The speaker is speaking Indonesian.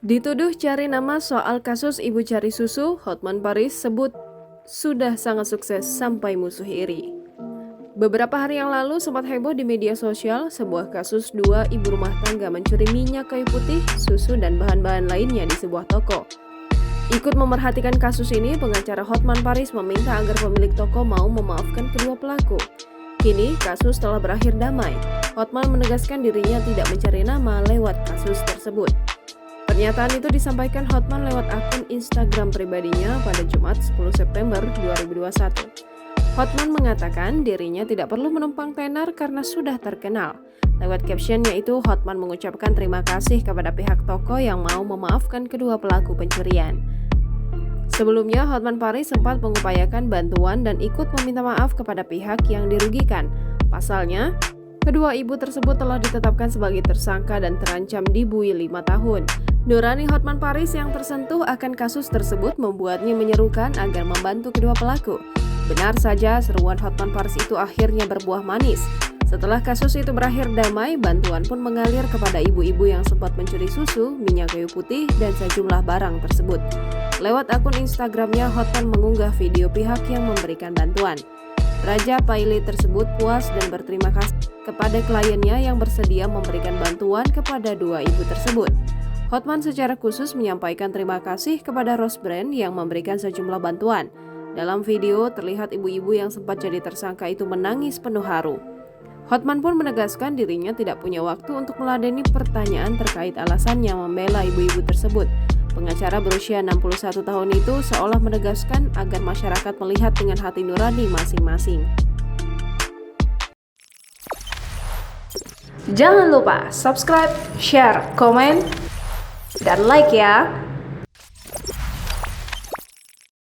Dituduh cari nama soal kasus ibu cari susu, Hotman Paris sebut sudah sangat sukses sampai musuh iri. Beberapa hari yang lalu sempat heboh di media sosial sebuah kasus dua ibu rumah tangga mencuri minyak kayu putih, susu, dan bahan-bahan lainnya di sebuah toko. Ikut memerhatikan kasus ini, pengacara Hotman Paris meminta agar pemilik toko mau memaafkan kedua pelaku. Kini, kasus telah berakhir damai. Hotman menegaskan dirinya tidak mencari nama lewat kasus tersebut. Pernyataan itu disampaikan Hotman lewat akun Instagram pribadinya pada Jumat 10 September 2021. Hotman mengatakan dirinya tidak perlu menumpang tenar karena sudah terkenal. Lewat captionnya itu, Hotman mengucapkan terima kasih kepada pihak toko yang mau memaafkan kedua pelaku pencurian. Sebelumnya, Hotman Paris sempat mengupayakan bantuan dan ikut meminta maaf kepada pihak yang dirugikan. Pasalnya, kedua ibu tersebut telah ditetapkan sebagai tersangka dan terancam dibui 5 tahun. Nurani Hotman Paris yang tersentuh akan kasus tersebut membuatnya menyerukan agar membantu kedua pelaku. Benar saja, seruan Hotman Paris itu akhirnya berbuah manis. Setelah kasus itu berakhir damai, bantuan pun mengalir kepada ibu-ibu yang sempat mencuri susu, minyak kayu putih, dan sejumlah barang tersebut. Lewat akun Instagramnya, Hotman mengunggah video pihak yang memberikan bantuan. Raja Paili tersebut puas dan berterima kasih kepada kliennya yang bersedia memberikan bantuan kepada dua ibu tersebut. Hotman secara khusus menyampaikan terima kasih kepada Rose Brand yang memberikan sejumlah bantuan. Dalam video, terlihat ibu-ibu yang sempat jadi tersangka itu menangis penuh haru. Hotman pun menegaskan dirinya tidak punya waktu untuk meladeni pertanyaan terkait alasannya membela ibu-ibu tersebut. Pengacara berusia 61 tahun itu seolah menegaskan agar masyarakat melihat dengan hati nurani masing-masing. Jangan lupa subscribe, share, komen, dan like ya!